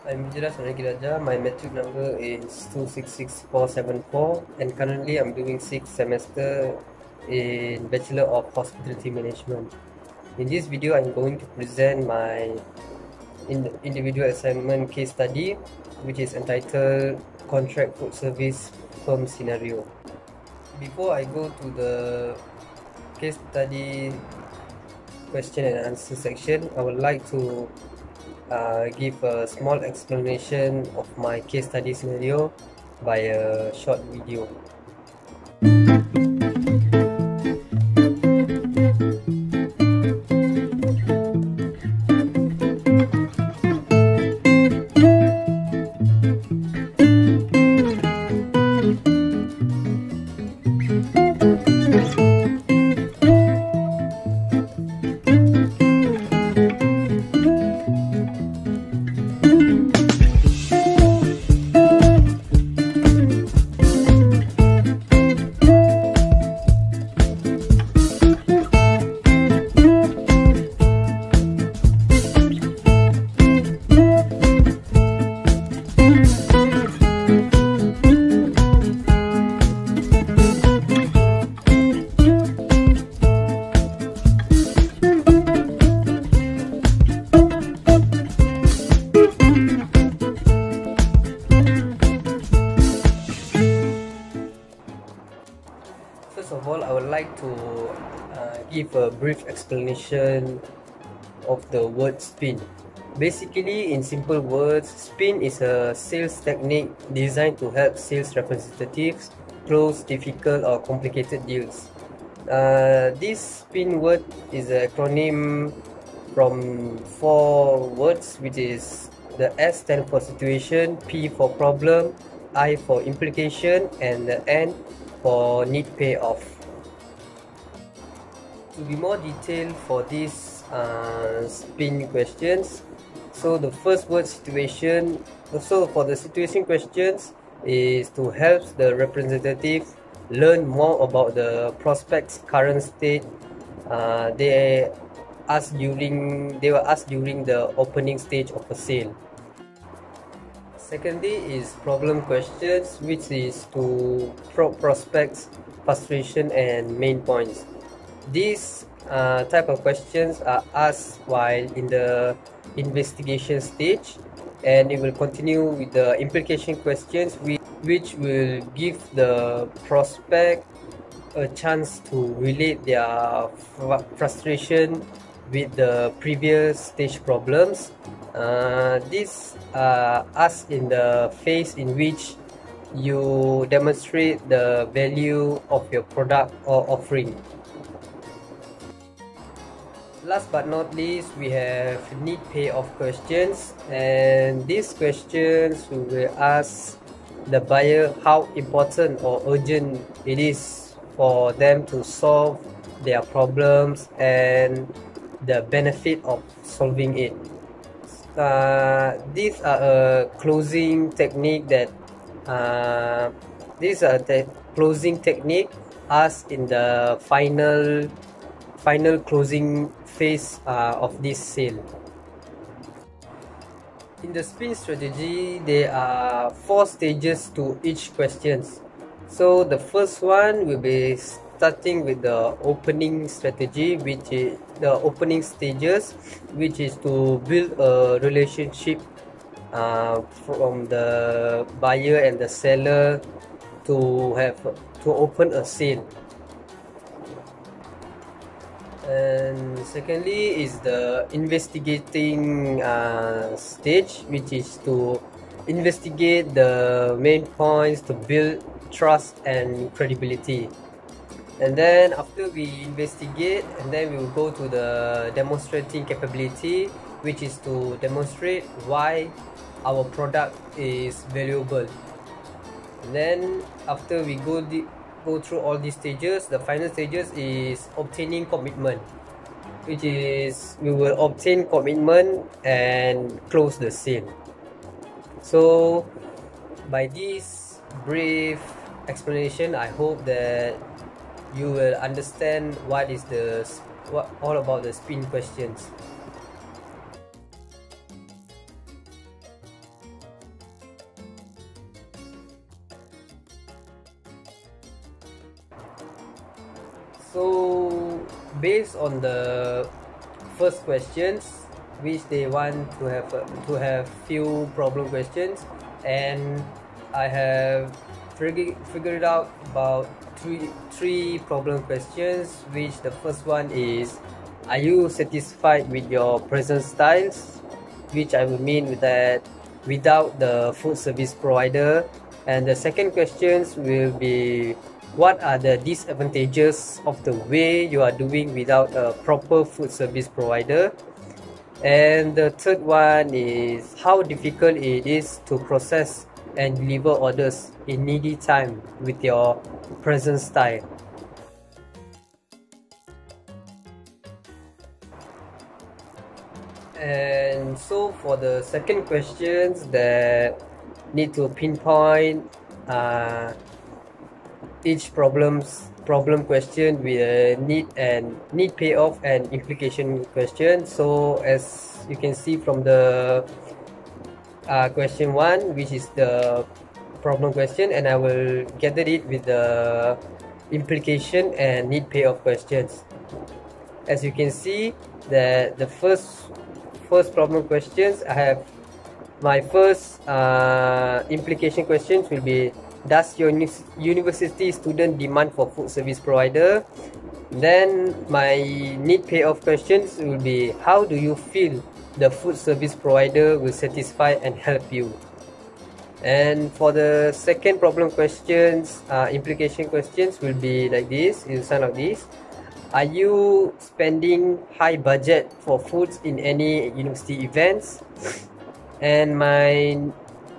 I'm Vijayadas Ranagiraja. My metric number is 266474, and currently I'm doing 6th semester in Bachelor of Hospitality Management. In this video, I'm going to present my individual assignment case study, which is entitled Contract Food Service Firm Scenario. Before I go to the case study question and answer section, I would like to give a small explanation of my case study scenario by a short video. First of all, I would like to give a brief explanation of the word spin. Basically, in simple words, spin is a sales technique designed to help sales representatives close difficult or complicated deals. This spin word is an acronym from 4 words, which is the S stands for situation, P for problem, I for implication, and the N for need payoff. To be more detailed for these spin questions, so the first word situation, so for the situation questions is to help the representative learn more about the prospect's current state. They were asked during the opening stage of a sale. Secondly is problem questions, which is to probe prospects' frustration and main points. These type of questions are asked while in the investigation stage, and it will continue with the implication questions, which will give the prospect a chance to relate their frustration with the previous stage problems. This us in the phase in which you demonstrate the value of your product or offering. Last but not least, we have need payoff questions, and these questions we will ask the buyer how important or urgent it is for them to solve their problems and the benefit of solving it. These are a closing technique that closing technique as in the final closing phase of this sale. In the spin strategy, there are 4 stages to each questions. So the first one will be starting with the opening strategy, which is the opening stages, which is to build a relationship from the buyer and the seller to open a sale. And secondly is the investigating stage, which is to investigate the main points to build trust and credibility. And then after we investigate, and then we will go to the demonstrating capability, which is to demonstrate why our product is valuable. And then after we go through all these stages, the final stages is obtaining commitment, which is we will obtain commitment and close the sale. So by this brief explanation, I hope that you will understand what all about the spin questions. So based on the first questions, which they want to have few problem questions, and I have figured out about three problem questions. Which the first one is, are you satisfied with your present styles? Which I will mean with that without the food service provider. And the second questions will be, what are the disadvantages of the way you are doing without a proper food service provider? And the third one is, how difficult it is to process and deliver orders in needy time with your present style. And so for the second questions that need to pinpoint each problem question with a need payoff and implication question. So as you can see from the question 1, which is the problem question, and I will gather it with the implication and need payoff questions. As you can see that the first problem questions, I have my first implication questions will be, does your university student demand for food service provider? Then my need payoff questions will be, how do you feel the food service provider will satisfy and help you? And for the second problem questions, implication questions will be like this, in some of these. Are you spending high budget for foods in any university events? And my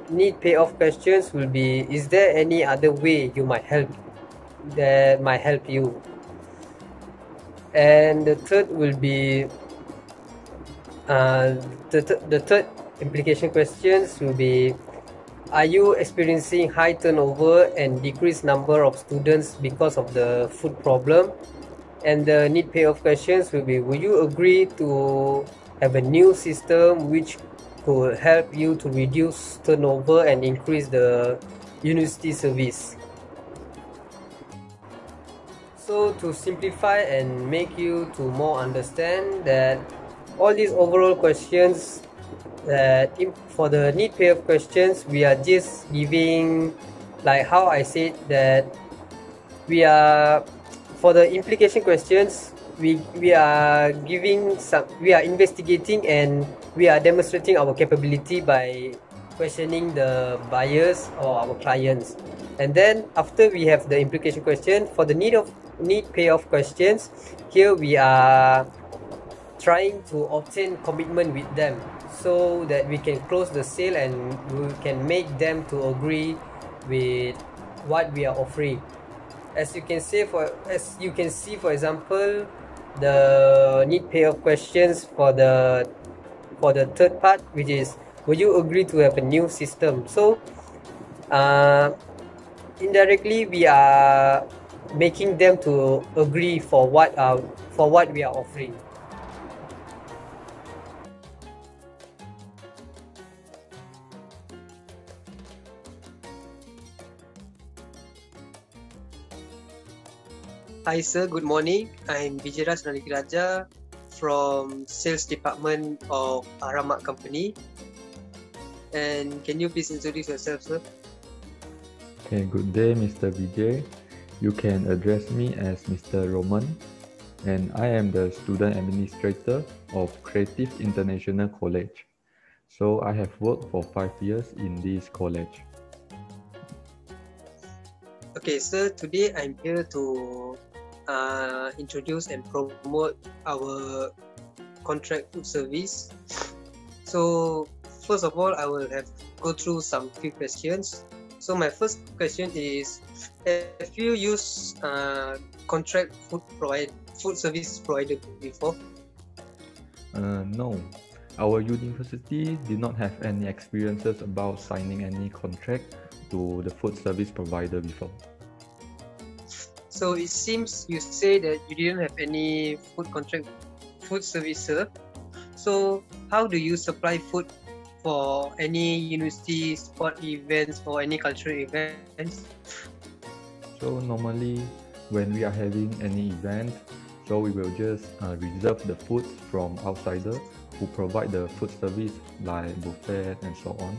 need payoff questions will be, is there any other way you might help you? And the third will be the third implication questions will be, are you experiencing high turnover and decreased number of students because of the food problem? And the need payoff questions will be, would you agree to have a new system which could help you to reduce turnover and increase the university service? So to simplify and make you to more understand that all these overall questions, that for the need payoff questions, we are just giving, like how I said, that we are, for the implication questions, we are investigating and we are demonstrating our capability by questioning the buyers or our clients. And then after we have the implication question, for the need payoff questions, here we are trying to obtain commitment with them so that we can close the sale and we can make them to agree with what we are offering. As you can see, for example, the need payoff questions for the third part, which is, would you agree to have a new system? So indirectly we are making them to agree for what we are offering. Hi sir, good morning. I'm Vijayraj Naligaraja from Sales Department of Aramak Company. And can you please introduce yourself, sir? Okay, good day, Mr. Vijay. You can address me as Mr. Roman, and I am the student administrator of Creative International College. So I have worked for 5 years in this college. Okay, sir, today I'm here to introduce and promote our contract food service. So first of all, I will go through some few questions. So my first question is, have you used contract food service provider before? No, our university did not have any experiences about signing any contract to the food service provider before. So it seems you say that you didn't have any food service, sir. So how do you supply food for any university sport events or any cultural events? So normally when we are having any event, so we will just reserve the foods from outsider who provide the food service like buffet and so on.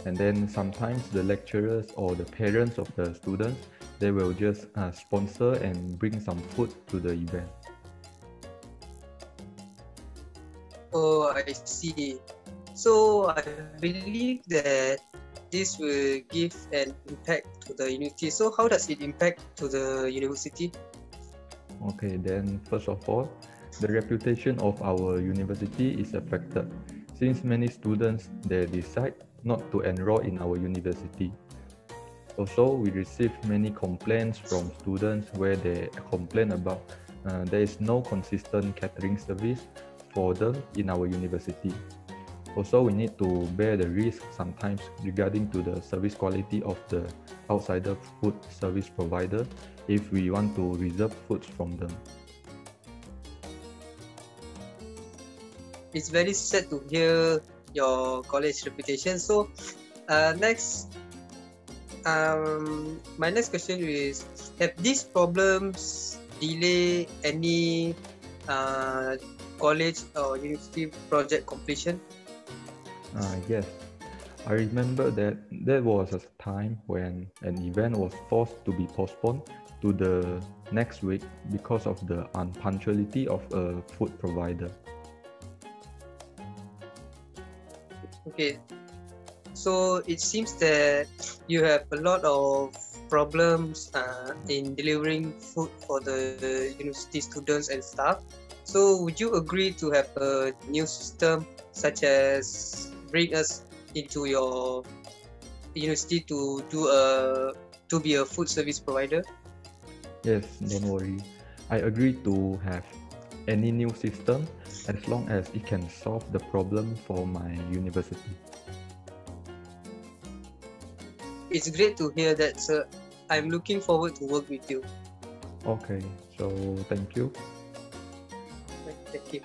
And then sometimes the lecturers or the parents of the students, they will just sponsor and bring some food to the event. Oh, I see. So I believe that this will give an impact to the university. So how does it impact to the university? Okay, then first of all, the reputation of our university is affected since many students they decide not to enroll in our university. Also, we receive many complaints from students where they complain about there is no consistent catering service for them in our university. Also, we need to bear the risk sometimes regarding to the service quality of the outsider food service provider if we want to reserve foods from them. It's very sad to hear your college reputation. So my next question is, have these problems delay any college or university project completion? Yes, I remember that there was a time when an event was forced to be postponed to the next week because of the unpunctuality of a food provider. Okay, so it seems that you have a lot of problems in delivering food for the university students and staff. So would you agree to have a new system such as bring us into your university to be a food service provider? Yes, don't worry. I agree to have any new system as long as it can solve the problem for my university. It's great to hear that, sir. I'm looking forward to work with you. Okay, so thank you. Thank you.